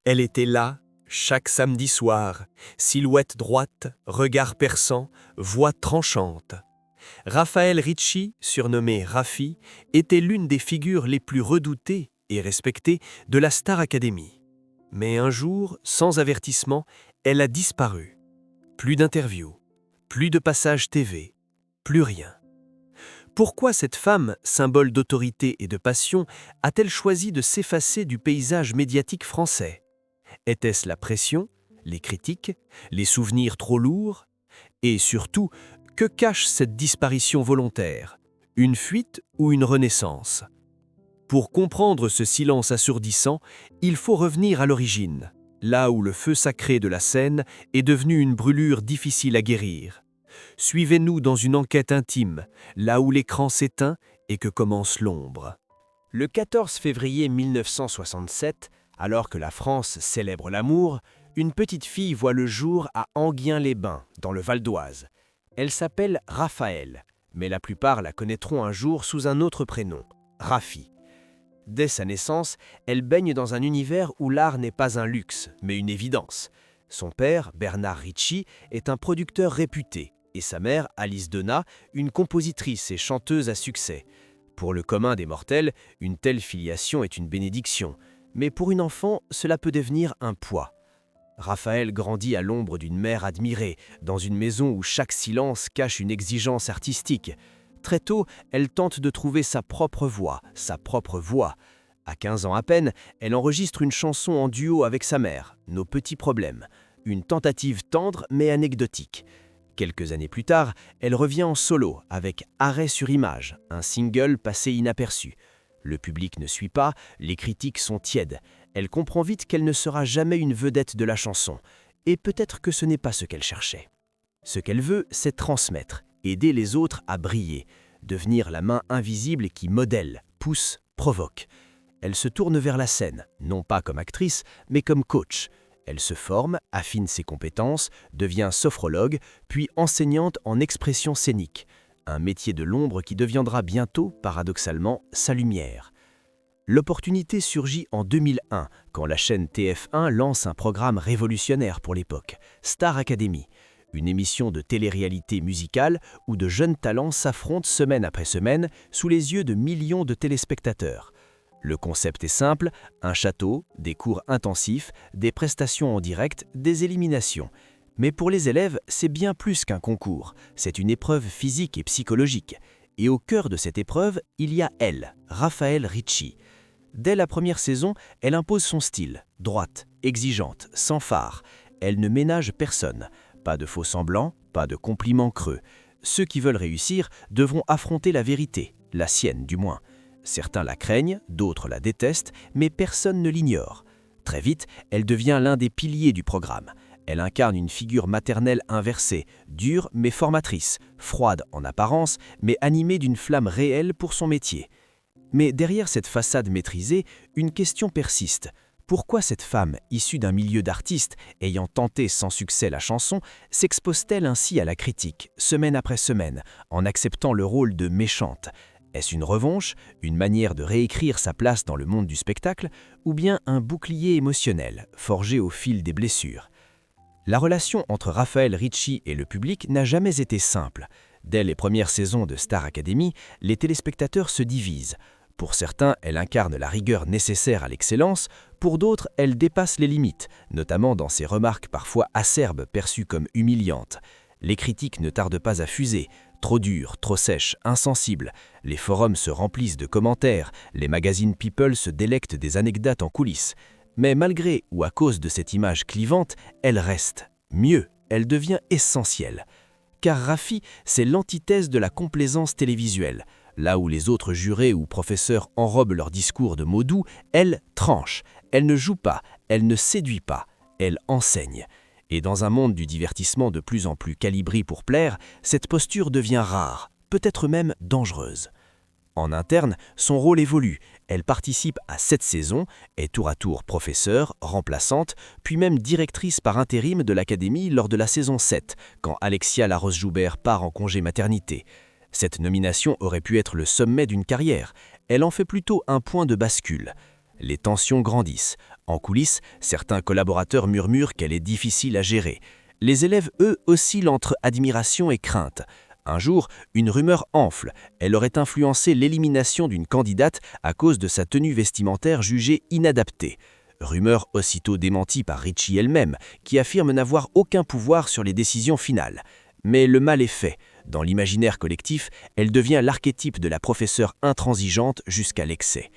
Elle était là, chaque samedi soir, silhouette droite, regard perçant, voix tranchante. Raphaël Ricci, surnommé Raffi, était l'une des figures les plus redoutées et respectées de la Star Academy. Mais un jour, sans avertissement, elle a disparu. Plus d'interviews, plus de passages TV, plus rien. Pourquoi cette femme, symbole d'autorité et de passion, a-t-elle choisi de s'effacer du paysage médiatique français? Était-ce la pression, les critiques, les souvenirs trop lourds? Et surtout, que cache cette disparition volontaire? Une fuite ou une renaissance? Pour comprendre ce silence assourdissant, il faut revenir à l'origine, là où le feu sacré de la scène est devenu une brûlure difficile à guérir. Suivez-nous dans une enquête intime, là où l'écran s'éteint et que commence l'ombre. Le 14 février 1967, alors que la France célèbre l'amour, une petite fille voit le jour à Enghien-les-Bains, dans le Val d'Oise. Elle s'appelle Raphaël, mais la plupart la connaîtront un jour sous un autre prénom, Raffi. Dès sa naissance, elle baigne dans un univers où l'art n'est pas un luxe, mais une évidence. Son père, Bernard Ricci, est un producteur réputé, et sa mère, Alice Denat, une compositrice et chanteuse à succès. Pour le commun des mortels, une telle filiation est une bénédiction, mais pour une enfant, cela peut devenir un poids. Raphaël grandit à l'ombre d'une mère admirée, dans une maison où chaque silence cache une exigence artistique. Très tôt, elle tente de trouver sa propre voix, sa propre voix. À 15 ans à peine, elle enregistre une chanson en duo avec sa mère, Nos petits problèmes, une tentative tendre mais anecdotique. Quelques années plus tard, elle revient en solo avec Arrêt sur image, un single passé inaperçu. Le public ne suit pas, les critiques sont tièdes. Elle comprend vite qu'elle ne sera jamais une vedette de la chanson. Et peut-être que ce n'est pas ce qu'elle cherchait. Ce qu'elle veut, c'est transmettre, aider les autres à briller, devenir la main invisible qui modèle, pousse, provoque. Elle se tourne vers la scène, non pas comme actrice, mais comme coach. Elle se forme, affine ses compétences, devient sophrologue, puis enseignante en expression scénique. Un métier de l'ombre qui deviendra bientôt, paradoxalement, sa lumière. L'opportunité surgit en 2001, quand la chaîne TF1 lance un programme révolutionnaire pour l'époque, Star Academy, une émission de télé-réalité musicale où de jeunes talents s'affrontent semaine après semaine sous les yeux de millions de téléspectateurs. Le concept est simple, un château, des cours intensifs, des prestations en direct, des éliminations. Mais pour les élèves, c'est bien plus qu'un concours, c'est une épreuve physique et psychologique. Et au cœur de cette épreuve, il y a elle, Raphaël Ricci. Dès la première saison, elle impose son style, droite, exigeante, sans phare. Elle ne ménage personne. Pas de faux-semblants, pas de compliments creux. Ceux qui veulent réussir devront affronter la vérité, la sienne du moins. Certains la craignent, d'autres la détestent, mais personne ne l'ignore. Très vite, elle devient l'un des piliers du programme. Elle incarne une figure maternelle inversée, dure mais formatrice, froide en apparence, mais animée d'une flamme réelle pour son métier. Mais derrière cette façade maîtrisée, une question persiste. Pourquoi cette femme, issue d'un milieu d'artistes, ayant tenté sans succès la chanson, s'expose-t-elle ainsi à la critique, semaine après semaine, en acceptant le rôle de méchante ? Est-ce une revanche, une manière de réécrire sa place dans le monde du spectacle, ou bien un bouclier émotionnel, forgé au fil des blessures ? La relation entre Raphaël Ricci et le public n'a jamais été simple. Dès les premières saisons de Star Academy, les téléspectateurs se divisent. Pour certains, elle incarne la rigueur nécessaire à l'excellence, pour d'autres, elle dépasse les limites, notamment dans ses remarques parfois acerbes perçues comme humiliantes. Les critiques ne tardent pas à fuser. Trop dure, trop sèche, insensible. Les forums se remplissent de commentaires, les magazines People se délectent des anecdotes en coulisses. Mais malgré ou à cause de cette image clivante, elle reste. Mieux, elle devient essentielle. Car Raffi, c'est l'antithèse de la complaisance télévisuelle. Là où les autres jurés ou professeurs enrobent leurs discours de mots doux, elle tranche. Elle ne joue pas, elle ne séduit pas, elle enseigne. Et dans un monde du divertissement de plus en plus calibré pour plaire, cette posture devient rare, peut-être même dangereuse. En interne, son rôle évolue. Elle participe à 7 saisons, est tour à tour professeure, remplaçante, puis même directrice par intérim de l'Académie lors de la saison 7, quand Alexia Laroche-Joubert part en congé maternité. Cette nomination aurait pu être le sommet d'une carrière. Elle en fait plutôt un point de bascule. Les tensions grandissent. En coulisses, certains collaborateurs murmurent qu'elle est difficile à gérer. Les élèves, eux, oscillent entre admiration et crainte. Un jour, une rumeur enfle. Elle aurait influencé l'élimination d'une candidate à cause de sa tenue vestimentaire jugée inadaptée. Rumeur aussitôt démentie par Ricci elle-même, qui affirme n'avoir aucun pouvoir sur les décisions finales. Mais le mal est fait. Dans l'imaginaire collectif, elle devient l'archétype de la professeure intransigeante jusqu'à l'excès.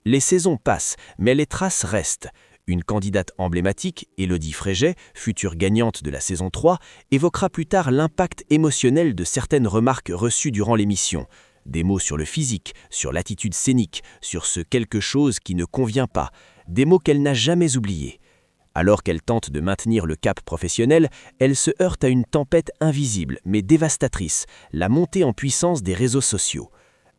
Les saisons passent, mais les traces restent. Une candidate emblématique, Élodie Frégé, future gagnante de la saison 3, évoquera plus tard l'impact émotionnel de certaines remarques reçues durant l'émission. Des mots sur le physique, sur l'attitude scénique, sur ce quelque chose qui ne convient pas. Des mots qu'elle n'a jamais oubliés. Alors qu'elle tente de maintenir le cap professionnel, elle se heurte à une tempête invisible mais dévastatrice, la montée en puissance des réseaux sociaux.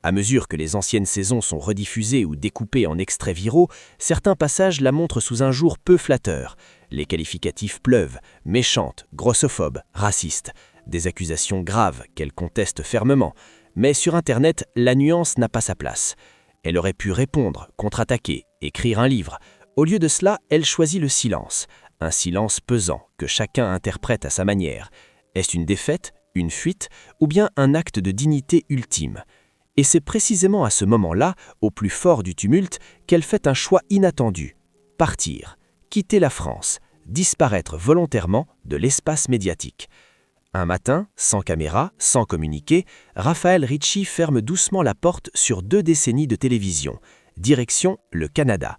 À mesure que les anciennes saisons sont rediffusées ou découpées en extraits viraux, certains passages la montrent sous un jour peu flatteur. Les qualificatifs pleuvent, méchante, grossophobe, raciste. Des accusations graves qu'elle conteste fermement. Mais sur Internet, la nuance n'a pas sa place. Elle aurait pu répondre, contre-attaquer, écrire un livre. Au lieu de cela, elle choisit le silence. Un silence pesant, que chacun interprète à sa manière. Est-ce une défaite, une fuite, ou bien un acte de dignité ultime ? Et c'est précisément à ce moment-là, au plus fort du tumulte, qu'elle fait un choix inattendu. Partir, quitter la France, disparaître volontairement de l'espace médiatique. Un matin, sans caméra, sans communiqué, Raphaël Ricci ferme doucement la porte sur 2 décennies de télévision. Direction le Canada.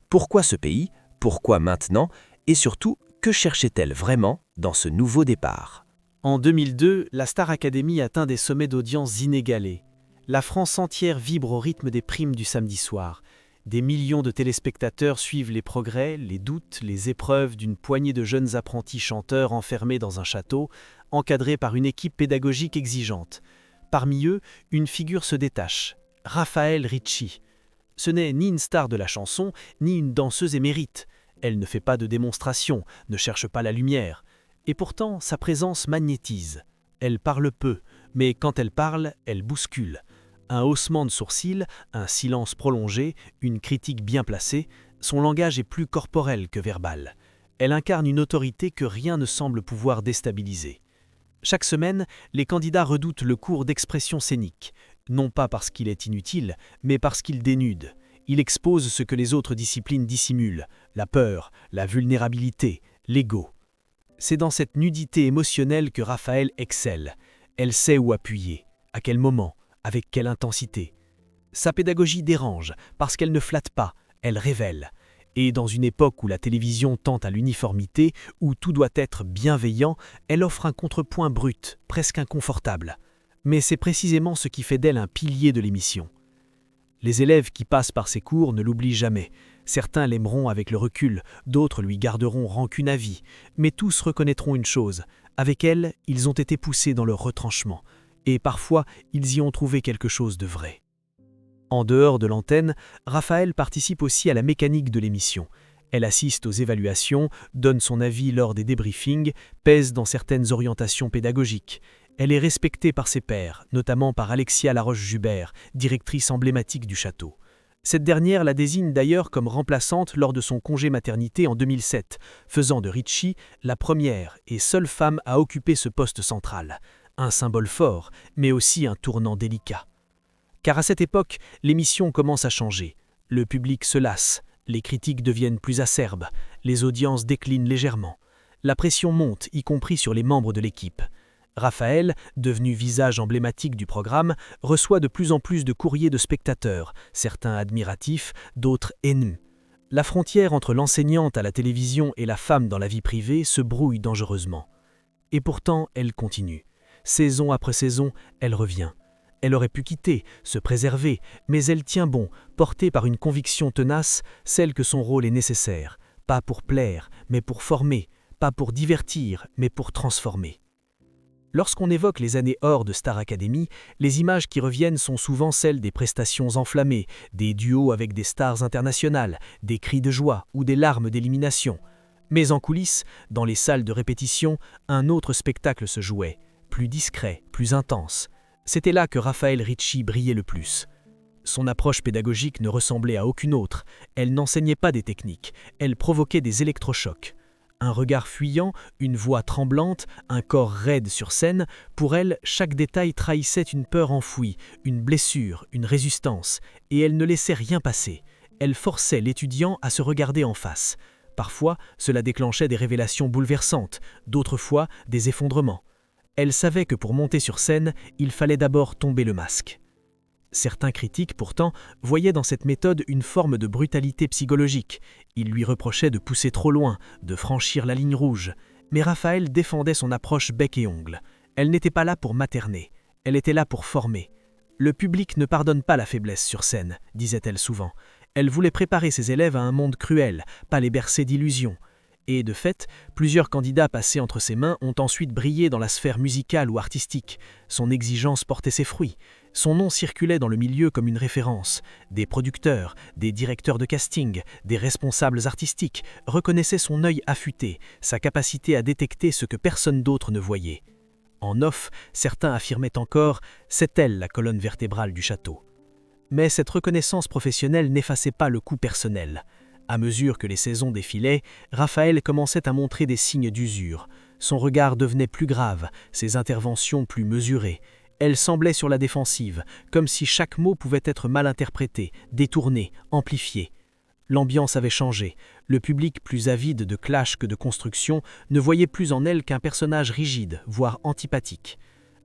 Pourquoi ce pays? Pourquoi maintenant? Et surtout, que cherchait-elle vraiment dans ce nouveau départ? En 2002, la Star Academy atteint des sommets d'audience inégalés. La France entière vibre au rythme des primes du samedi soir. Des millions de téléspectateurs suivent les progrès, les doutes, les épreuves d'une poignée de jeunes apprentis chanteurs enfermés dans un château, encadrés par une équipe pédagogique exigeante. Parmi eux, une figure se détache, Raphaël Ricci. Ce n'est ni une star de la chanson, ni une danseuse émérite. Elle ne fait pas de démonstration, ne cherche pas la lumière. Et pourtant, sa présence magnétise. Elle parle peu, mais quand elle parle, elle bouscule. Un haussement de sourcils, un silence prolongé, une critique bien placée, son langage est plus corporel que verbal. Elle incarne une autorité que rien ne semble pouvoir déstabiliser. Chaque semaine, les candidats redoutent le cours d'expression scénique, non pas parce qu'il est inutile, mais parce qu'il dénude. Il expose ce que les autres disciplines dissimulent, la peur, la vulnérabilité, l'ego. C'est dans cette nudité émotionnelle que Raphaël excelle. Elle sait où appuyer, à quel moment, avec quelle intensité. Sa pédagogie dérange, parce qu'elle ne flatte pas, elle révèle. Et dans une époque où la télévision tend à l'uniformité, où tout doit être bienveillant, elle offre un contrepoint brut, presque inconfortable. Mais c'est précisément ce qui fait d'elle un pilier de l'émission. Les élèves qui passent par ses cours ne l'oublient jamais. Certains l'aimeront avec le recul, d'autres lui garderont rancune à vie. Mais tous reconnaîtront une chose, avec elle, ils ont été poussés dans leur retranchement. Et parfois, ils y ont trouvé quelque chose de vrai. En dehors de l'antenne, Raphaël participe aussi à la mécanique de l'émission. Elle assiste aux évaluations, donne son avis lors des débriefings, pèse dans certaines orientations pédagogiques. Elle est respectée par ses pairs, notamment par Alexia Laroche-Jubert, directrice emblématique du château. Cette dernière la désigne d'ailleurs comme remplaçante lors de son congé maternité en 2007, faisant de Ricci la première et seule femme à occuper ce poste central. Un symbole fort, mais aussi un tournant délicat. Car à cette époque, l'émission commence à changer. Le public se lasse, les critiques deviennent plus acerbes, les audiences déclinent légèrement. La pression monte, y compris sur les membres de l'équipe. Raphaël, devenu visage emblématique du programme, reçoit de plus en plus de courriers de spectateurs, certains admiratifs, d'autres haineux. La frontière entre l'enseignante à la télévision et la femme dans la vie privée se brouille dangereusement. Et pourtant, elle continue. Saison après saison, elle revient. Elle aurait pu quitter, se préserver, mais elle tient bon, portée par une conviction tenace, celle que son rôle est nécessaire, pas pour plaire, mais pour former, pas pour divertir, mais pour transformer. Lorsqu'on évoque les années hors de Star Academy, les images qui reviennent sont souvent celles des prestations enflammées, des duos avec des stars internationales, des cris de joie ou des larmes d'élimination. Mais en coulisses, dans les salles de répétition, un autre spectacle se jouait, plus discret, plus intense. C'était là que Raphaël Ricci brillait le plus. Son approche pédagogique ne ressemblait à aucune autre. Elle n'enseignait pas des techniques, elle provoquait des électrochocs. Un regard fuyant, une voix tremblante, un corps raide sur scène, pour elle, chaque détail trahissait une peur enfouie, une blessure, une résistance, et elle ne laissait rien passer. Elle forçait l'étudiant à se regarder en face. Parfois, cela déclenchait des révélations bouleversantes, d'autres fois, des effondrements. Elle savait que pour monter sur scène, il fallait d'abord tomber le masque. Certains critiques, pourtant, voyaient dans cette méthode une forme de brutalité psychologique. Ils lui reprochaient de pousser trop loin, de franchir la ligne rouge. Mais Raphaël défendait son approche bec et ongle. Elle n'était pas là pour materner, elle était là pour former. Le public ne pardonne pas la faiblesse sur scène, disait-elle souvent. Elle voulait préparer ses élèves à un monde cruel, pas les bercer d'illusions. Et de fait, plusieurs candidats passés entre ses mains ont ensuite brillé dans la sphère musicale ou artistique. Son exigence portait ses fruits. Son nom circulait dans le milieu comme une référence. Des producteurs, des directeurs de casting, des responsables artistiques reconnaissaient son œil affûté, sa capacité à détecter ce que personne d'autre ne voyait. En off, certains affirmaient encore « c'est elle la colonne vertébrale du château ». Mais cette reconnaissance professionnelle n'effaçait pas le coût personnel. À mesure que les saisons défilaient, Raphaël commençait à montrer des signes d'usure. Son regard devenait plus grave, ses interventions plus mesurées. Elle semblait sur la défensive, comme si chaque mot pouvait être mal interprété, détourné, amplifié. L'ambiance avait changé. Le public, plus avide de clash que de construction, ne voyait plus en elle qu'un personnage rigide, voire antipathique.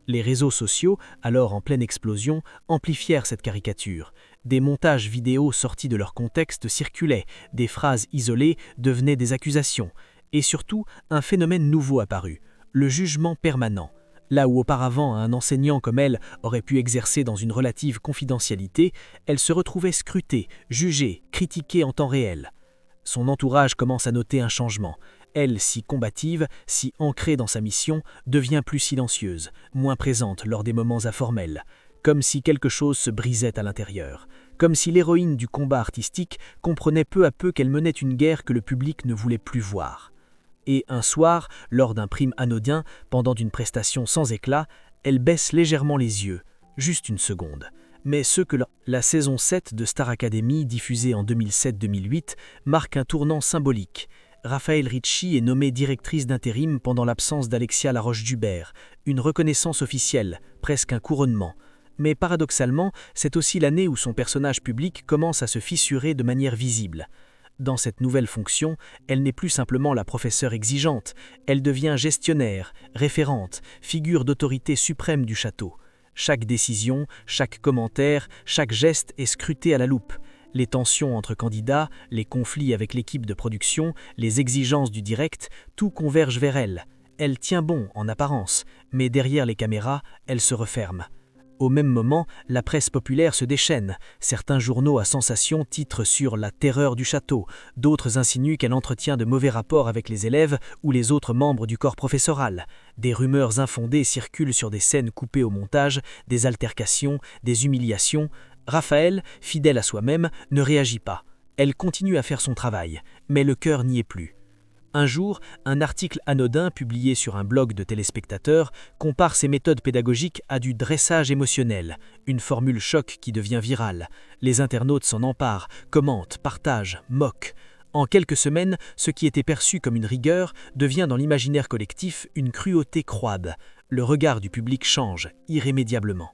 Les réseaux sociaux, alors en pleine explosion, amplifièrent cette caricature. Des montages vidéo sortis de leur contexte circulaient, des phrases isolées devenaient des accusations, et surtout, un phénomène nouveau apparut, le jugement permanent. Là où auparavant un enseignant comme elle aurait pu exercer dans une relative confidentialité, elle se retrouvait scrutée, jugée, critiquée en temps réel. Son entourage commence à noter un changement. Elle, si combative, si ancrée dans sa mission, devient plus silencieuse, moins présente lors des moments informels, comme si quelque chose se brisait à l'intérieur, comme si l'héroïne du combat artistique comprenait peu à peu qu'elle menait une guerre que le public ne voulait plus voir. Et un soir, lors d'un prime anodin, pendant une prestation sans éclat, elle baisse légèrement les yeux, juste une seconde. Mais ce que la saison 7 de Star Academy, diffusée en 2007-2008, marque un tournant symbolique. Raffaele Ricci est nommée directrice d'intérim pendant l'absence d'Alexia Laroche-Dubert, une reconnaissance officielle, presque un couronnement. Mais paradoxalement, c'est aussi l'année où son personnage public commence à se fissurer de manière visible. Dans cette nouvelle fonction, elle n'est plus simplement la professeure exigeante, elle devient gestionnaire, référente, figure d'autorité suprême du château. Chaque décision, chaque commentaire, chaque geste est scruté à la loupe. Les tensions entre candidats, les conflits avec l'équipe de production, les exigences du direct, tout converge vers elle. Elle tient bon en apparence, mais derrière les caméras, elle se referme. Au même moment, la presse populaire se déchaîne. Certains journaux à sensation titrent sur la terreur du château, d'autres insinuent qu'elle entretient de mauvais rapports avec les élèves ou les autres membres du corps professoral. Des rumeurs infondées circulent sur des scènes coupées au montage, des altercations, des humiliations. Raphaël, fidèle à soi-même, ne réagit pas. Elle continue à faire son travail, mais le cœur n'y est plus. Un jour, un article anodin publié sur un blog de téléspectateurs compare ses méthodes pédagogiques à du dressage émotionnel, une formule choc qui devient virale. Les internautes s'en emparent, commentent, partagent, moquent. En quelques semaines, ce qui était perçu comme une rigueur devient dans l'imaginaire collectif une cruauté croide. Le regard du public change, irrémédiablement.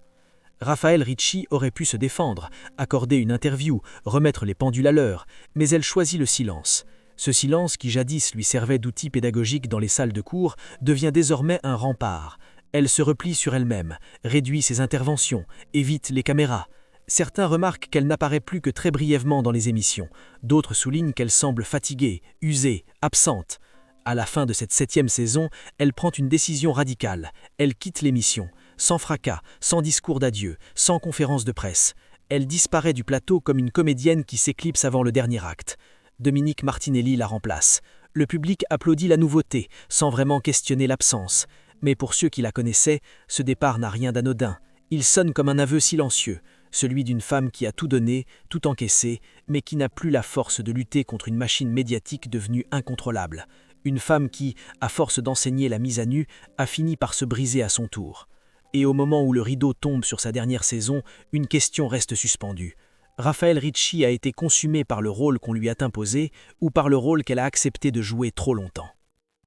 Raffaele Ricci aurait pu se défendre, accorder une interview, remettre les pendules à l'heure, mais elle choisit le silence. Ce silence qui jadis lui servait d'outil pédagogique dans les salles de cours devient désormais un rempart. Elle se replie sur elle-même, réduit ses interventions, évite les caméras. Certains remarquent qu'elle n'apparaît plus que très brièvement dans les émissions. D'autres soulignent qu'elle semble fatiguée, usée, absente. À la fin de cette 7e saison, elle prend une décision radicale. Elle quitte l'émission, sans fracas, sans discours d'adieu, sans conférence de presse. Elle disparaît du plateau comme une comédienne qui s'éclipse avant le dernier acte. Dominique Martinelli la remplace. Le public applaudit la nouveauté, sans vraiment questionner l'absence. Mais pour ceux qui la connaissaient, ce départ n'a rien d'anodin. Il sonne comme un aveu silencieux, celui d'une femme qui a tout donné, tout encaissé, mais qui n'a plus la force de lutter contre une machine médiatique devenue incontrôlable. Une femme qui, à force d'enseigner la mise à nu, a fini par se briser à son tour. Et au moment où le rideau tombe sur sa dernière saison, une question reste suspendue. Raphaël Ricci a été consumé par le rôle qu'on lui a imposé ou par le rôle qu'elle a accepté de jouer trop longtemps.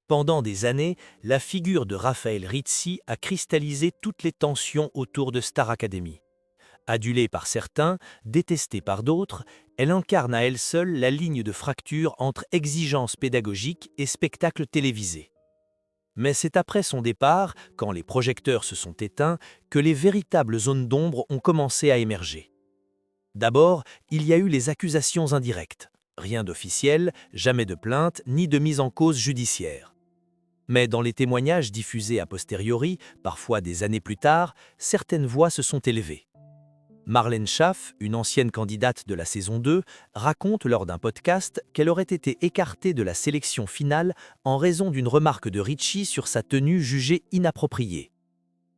Pendant des années, la figure de Raphaël Ricci a cristallisé toutes les tensions autour de Star Academy. Adulée par certains, détestée par d'autres, elle incarne à elle seule la ligne de fracture entre exigence pédagogique et spectacle télévisé. Mais c'est après son départ, quand les projecteurs se sont éteints, que les véritables zones d'ombre ont commencé à émerger. D'abord, il y a eu les accusations indirectes. Rien d'officiel, jamais de plainte, ni de mise en cause judiciaire. Mais dans les témoignages diffusés a posteriori, parfois des années plus tard, certaines voix se sont élevées. Marlène Schaff, une ancienne candidate de la saison 2, raconte lors d'un podcast qu'elle aurait été écartée de la sélection finale en raison d'une remarque de Ricci sur sa tenue jugée inappropriée.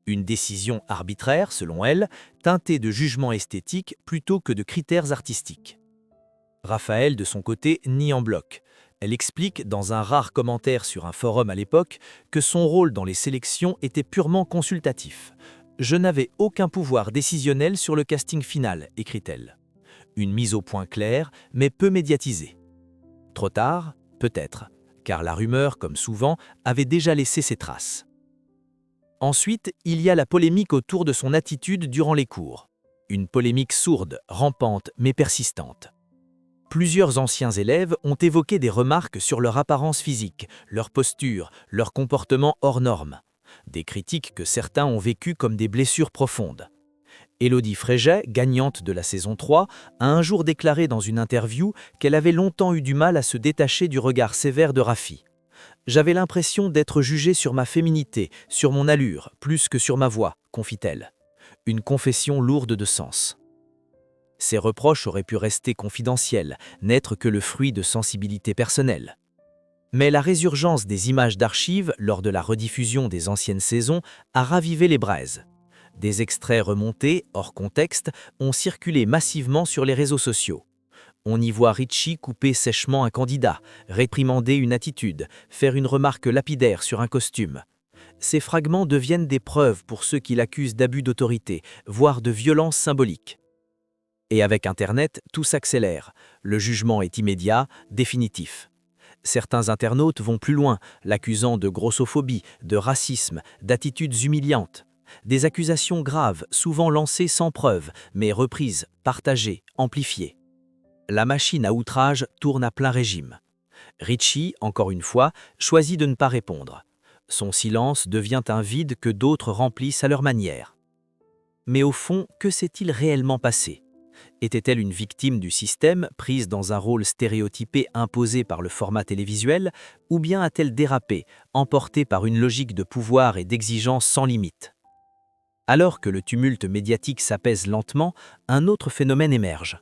Une décision arbitraire, selon elle, teintée de jugement esthétique plutôt que de critères artistiques. Raphaël, de son côté, nie en bloc. Elle explique, dans un rare commentaire sur un forum à l'époque, que son rôle dans les sélections était purement consultatif. « Je n'avais aucun pouvoir décisionnel sur le casting final », écrit-elle. Une mise au point claire, mais peu médiatisée. Trop tard? Peut-être, car la rumeur, comme souvent, avait déjà laissé ses traces. Ensuite, il y a la polémique autour de son attitude durant les cours. Une polémique sourde, rampante, mais persistante. Plusieurs anciens élèves ont évoqué des remarques sur leur apparence physique, leur posture, leur comportement hors norme. Des critiques que certains ont vécues comme des blessures profondes. Élodie Fréget, gagnante de la saison 3, a un jour déclaré dans une interview qu'elle avait longtemps eu du mal à se détacher du regard sévère de Rafi. « J'avais l'impression d'être jugée sur ma féminité, sur mon allure, plus que sur ma voix », confie-t-elle. Une confession lourde de sens. Ces reproches auraient pu rester confidentiels, n'être que le fruit de sensibilités personnelles. Mais la résurgence des images d'archives lors de la rediffusion des anciennes saisons a ravivé les braises. Des extraits remontés, hors contexte, ont circulé massivement sur les réseaux sociaux. On y voit Ricci couper sèchement un candidat, réprimander une attitude, faire une remarque lapidaire sur un costume. Ces fragments deviennent des preuves pour ceux qui l'accusent d'abus d'autorité, voire de violence symbolique. Et avec Internet, tout s'accélère. Le jugement est immédiat, définitif. Certains internautes vont plus loin, l'accusant de grossophobie, de racisme, d'attitudes humiliantes. Des accusations graves, souvent lancées sans preuve, mais reprises, partagées, amplifiées. La machine à outrage tourne à plein régime. Ricci, encore une fois, choisit de ne pas répondre. Son silence devient un vide que d'autres remplissent à leur manière. Mais au fond, que s'est-il réellement passé ? Était-elle une victime du système, prise dans un rôle stéréotypé imposé par le format télévisuel, ou bien a-t-elle dérapé, emportée par une logique de pouvoir et d'exigence sans limite ? Alors que le tumulte médiatique s'apaise lentement, un autre phénomène émerge.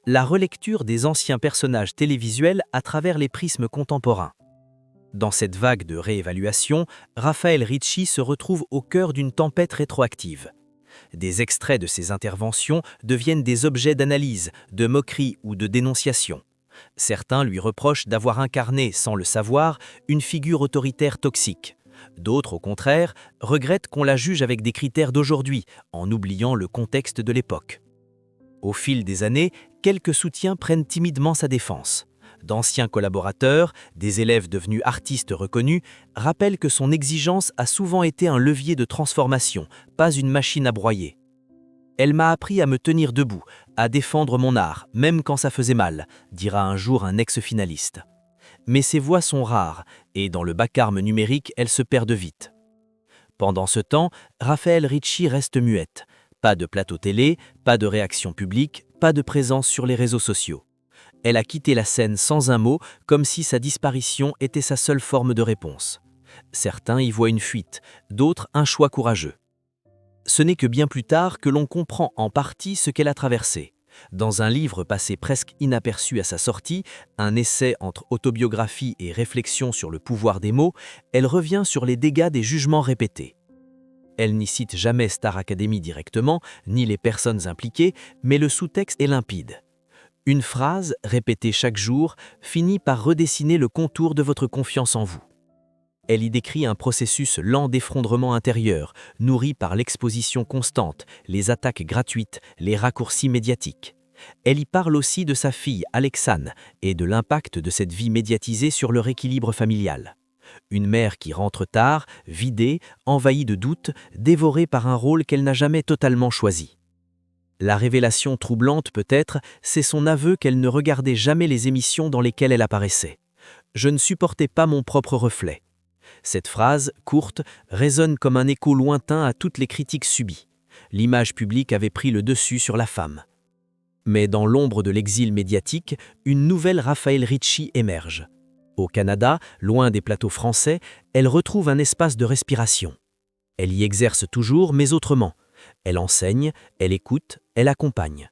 La relecture des anciens personnages télévisuels à travers les prismes contemporains. Dans cette vague de réévaluation, Raphaël Ricci se retrouve au cœur d'une tempête rétroactive. Des extraits de ses interventions deviennent des objets d'analyse, de moquerie ou de dénonciation. Certains lui reprochent d'avoir incarné, sans le savoir, une figure autoritaire toxique. D'autres, au contraire, regrettent qu'on la juge avec des critères d'aujourd'hui, en oubliant le contexte de l'époque. Au fil des années, quelques soutiens prennent timidement sa défense. D'anciens collaborateurs, des élèves devenus artistes reconnus, rappellent que son exigence a souvent été un levier de transformation, pas une machine à broyer. « Elle m'a appris à me tenir debout, à défendre mon art, même quand ça faisait mal », dira un jour un ex-finaliste. Mais ces voix sont rares, et dans le vacarme numérique, elles se perdent vite. Pendant ce temps, Raphaël Ricci reste muette. Pas de plateau télé, pas de réaction publique, pas de présence sur les réseaux sociaux. Elle a quitté la scène sans un mot, comme si sa disparition était sa seule forme de réponse. Certains y voient une fuite, d'autres un choix courageux. Ce n'est que bien plus tard que l'on comprend en partie ce qu'elle a traversé. Dans un livre passé presque inaperçu à sa sortie, un essai entre autobiographie et réflexion sur le pouvoir des mots, elle revient sur les dégâts des jugements répétés. Elle n'y cite jamais Star Academy directement, ni les personnes impliquées, mais le sous-texte est limpide. Une phrase, répétée chaque jour, finit par redessiner le contour de votre confiance en vous. Elle y décrit un processus lent d'effondrement intérieur, nourri par l'exposition constante, les attaques gratuites, les raccourcis médiatiques. Elle y parle aussi de sa fille, Alexane, et de l'impact de cette vie médiatisée sur leur équilibre familial. Une mère qui rentre tard, vidée, envahie de doutes, dévorée par un rôle qu'elle n'a jamais totalement choisi. La révélation troublante peut-être, c'est son aveu qu'elle ne regardait jamais les émissions dans lesquelles elle apparaissait. « Je ne supportais pas mon propre reflet ». Cette phrase, courte, résonne comme un écho lointain à toutes les critiques subies. L'image publique avait pris le dessus sur la femme. Mais dans l'ombre de l'exil médiatique, une nouvelle Raphaël Ricci émerge. Au Canada, loin des plateaux français, elle retrouve un espace de respiration. Elle y exerce toujours, mais autrement. Elle enseigne, elle écoute, elle accompagne.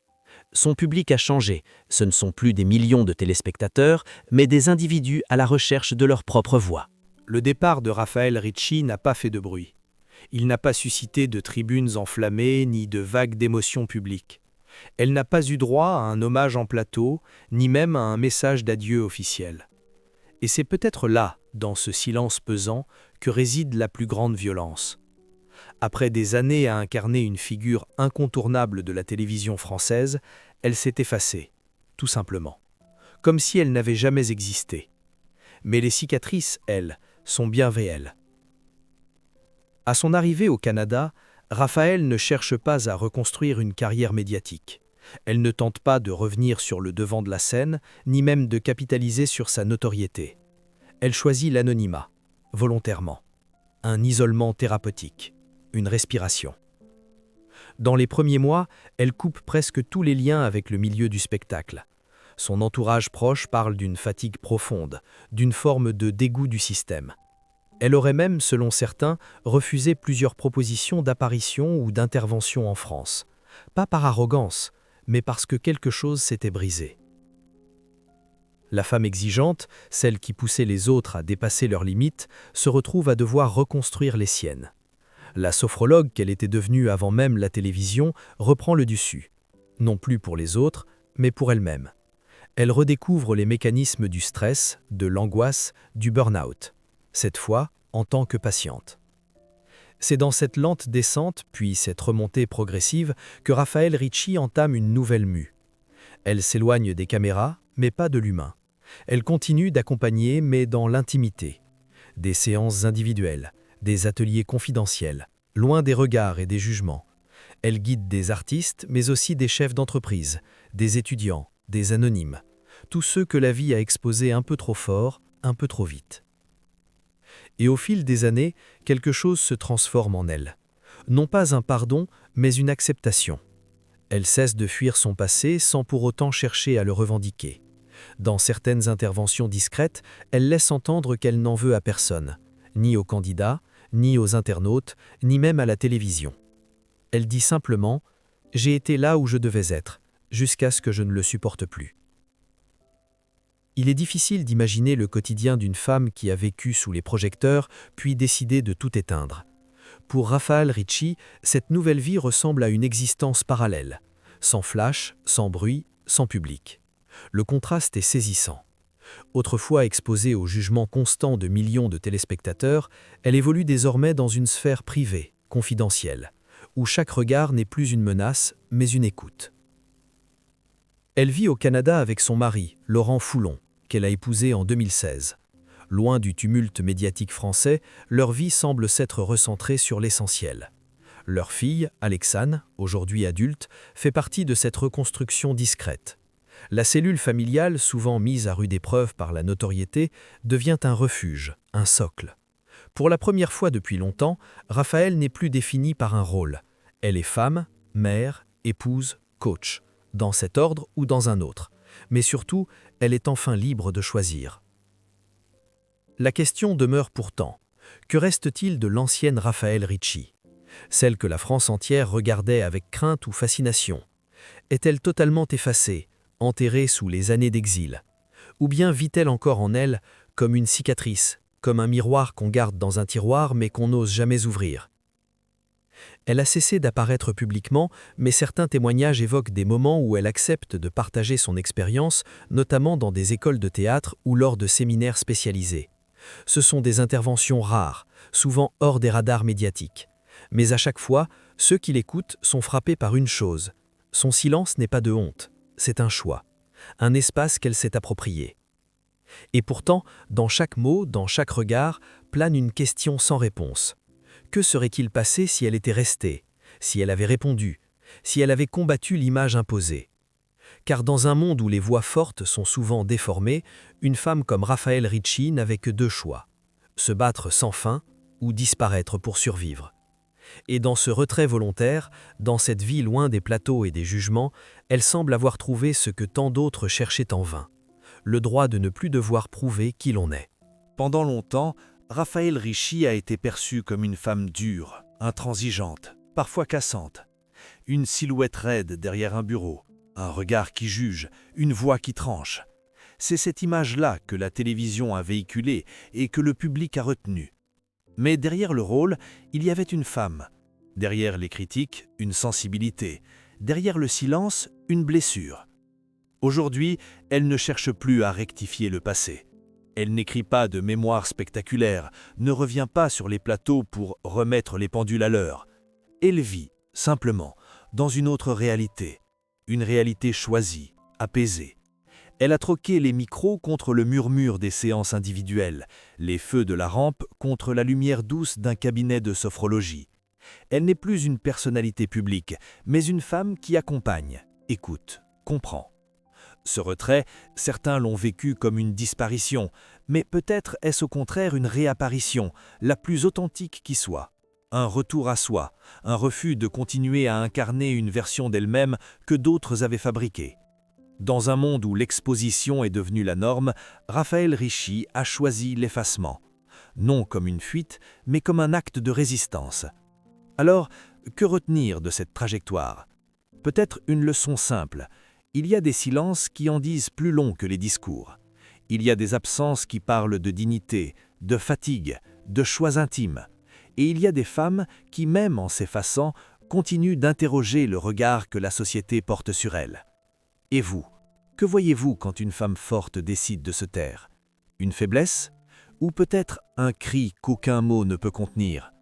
Son public a changé, ce ne sont plus des millions de téléspectateurs, mais des individus à la recherche de leur propre voix. Le départ de Raphaël Ricci n'a pas fait de bruit. Il n'a pas suscité de tribunes enflammées ni de vagues d'émotions publiques. Elle n'a pas eu droit à un hommage en plateau, ni même à un message d'adieu officiel. Et c'est peut-être là, dans ce silence pesant, que réside la plus grande violence. Après des années à incarner une figure incontournable de la télévision française, elle s'est effacée, tout simplement, comme si elle n'avait jamais existé. Mais les cicatrices, elles, sont bien réelles. À son arrivée au Canada, Raphaël ne cherche pas à reconstruire une carrière médiatique. Elle ne tente pas de revenir sur le devant de la scène, ni même de capitaliser sur sa notoriété. Elle choisit l'anonymat, volontairement, un isolement thérapeutique, une respiration. Dans les premiers mois, elle coupe presque tous les liens avec le milieu du spectacle. Son entourage proche parle d'une fatigue profonde, d'une forme de dégoût du système. Elle aurait même, selon certains, refusé plusieurs propositions d'apparition ou d'intervention en France. Pas par arrogance, mais parce que quelque chose s'était brisé. La femme exigeante, celle qui poussait les autres à dépasser leurs limites, se retrouve à devoir reconstruire les siennes. La sophrologue qu'elle était devenue avant même la télévision reprend le dessus, non plus pour les autres, mais pour elle-même. Elle redécouvre les mécanismes du stress, de l'angoisse, du burn-out, cette fois en tant que patiente. C'est dans cette lente descente, puis cette remontée progressive, que Raphaël Ricci entame une nouvelle mue. Elle s'éloigne des caméras, mais pas de l'humain. Elle continue d'accompagner, mais dans l'intimité. Des séances individuelles, des ateliers confidentiels, loin des regards et des jugements. Elle guide des artistes, mais aussi des chefs d'entreprise, des étudiants, des anonymes, tous ceux que la vie a exposés un peu trop fort, un peu trop vite. Et au fil des années, quelque chose se transforme en elle. Non pas un pardon, mais une acceptation. Elle cesse de fuir son passé sans pour autant chercher à le revendiquer. Dans certaines interventions discrètes, elle laisse entendre qu'elle n'en veut à personne, ni aux candidats, ni aux internautes, ni même à la télévision. Elle dit simplement « J'ai été là où je devais être, jusqu'à ce que je ne le supporte plus ». Il est difficile d'imaginer le quotidien d'une femme qui a vécu sous les projecteurs, puis décidé de tout éteindre. Pour Raphaël Ricci, cette nouvelle vie ressemble à une existence parallèle, sans flash, sans bruit, sans public. Le contraste est saisissant. Autrefois exposée au jugement constant de millions de téléspectateurs, elle évolue désormais dans une sphère privée, confidentielle, où chaque regard n'est plus une menace, mais une écoute. Elle vit au Canada avec son mari, Laurent Foulon, qu'elle a épousé en 2016. Loin du tumulte médiatique français, leur vie semble s'être recentrée sur l'essentiel. Leur fille, Alexane, aujourd'hui adulte, fait partie de cette reconstruction discrète. La cellule familiale, souvent mise à rude épreuve par la notoriété, devient un refuge, un socle. Pour la première fois depuis longtemps, Raphaël n'est plus définie par un rôle. Elle est femme, mère, épouse, coach, dans cet ordre ou dans un autre. Mais surtout, elle est enfin libre de choisir. La question demeure pourtant, que reste-t-il de l'ancienne Raphaël Ricci? Celle que la France entière regardait avec crainte ou fascination. Est-elle totalement effacée, enterrée sous les années d'exil? Ou bien vit-elle encore en elle comme une cicatrice, comme un miroir qu'on garde dans un tiroir mais qu'on n'ose jamais ouvrir? Elle a cessé d'apparaître publiquement, mais certains témoignages évoquent des moments où elle accepte de partager son expérience, notamment dans des écoles de théâtre ou lors de séminaires spécialisés. Ce sont des interventions rares, souvent hors des radars médiatiques. Mais à chaque fois, ceux qui l'écoutent sont frappés par une chose. Son silence n'est pas de honte, c'est un choix, un espace qu'elle s'est approprié. Et pourtant, dans chaque mot, dans chaque regard, plane une question sans réponse. Que serait-il passé si elle était restée, si elle avait répondu, si elle avait combattu l'image imposée? Car dans un monde où les voix fortes sont souvent déformées, une femme comme Raphaël Ricci n'avait que deux choix: se battre sans fin ou disparaître pour survivre. Et dans ce retrait volontaire, dans cette vie loin des plateaux et des jugements, elle semble avoir trouvé ce que tant d'autres cherchaient en vain: le droit de ne plus devoir prouver qui l'on est. Pendant longtemps, Raphaël Ricci a été perçue comme une femme dure, intransigeante, parfois cassante. Une silhouette raide derrière un bureau, un regard qui juge, une voix qui tranche. C'est cette image-là que la télévision a véhiculée et que le public a retenue. Mais derrière le rôle, il y avait une femme. Derrière les critiques, une sensibilité. Derrière le silence, une blessure. Aujourd'hui, elle ne cherche plus à rectifier le passé. Elle n'écrit pas de mémoires spectaculaires, ne revient pas sur les plateaux pour remettre les pendules à l'heure. Elle vit, simplement, dans une autre réalité. Une réalité choisie, apaisée. Elle a troqué les micros contre le murmure des séances individuelles, les feux de la rampe contre la lumière douce d'un cabinet de sophrologie. Elle n'est plus une personnalité publique, mais une femme qui accompagne, écoute, comprend. Ce retrait, certains l'ont vécu comme une disparition, mais peut-être est-ce au contraire une réapparition, la plus authentique qui soit. Un retour à soi, un refus de continuer à incarner une version d'elle-même que d'autres avaient fabriquée. Dans un monde où l'exposition est devenue la norme, Raphaël Ricci a choisi l'effacement. Non comme une fuite, mais comme un acte de résistance. Alors, que retenir de cette trajectoire? Peut-être une leçon simple. Il y a des silences qui en disent plus long que les discours. Il y a des absences qui parlent de dignité, de fatigue, de choix intimes. Et il y a des femmes qui, même en s'effaçant, continuent d'interroger le regard que la société porte sur elles. Et vous, que voyez-vous quand une femme forte décide de se taire? Une faiblesse? Ou peut-être un cri qu'aucun mot ne peut contenir?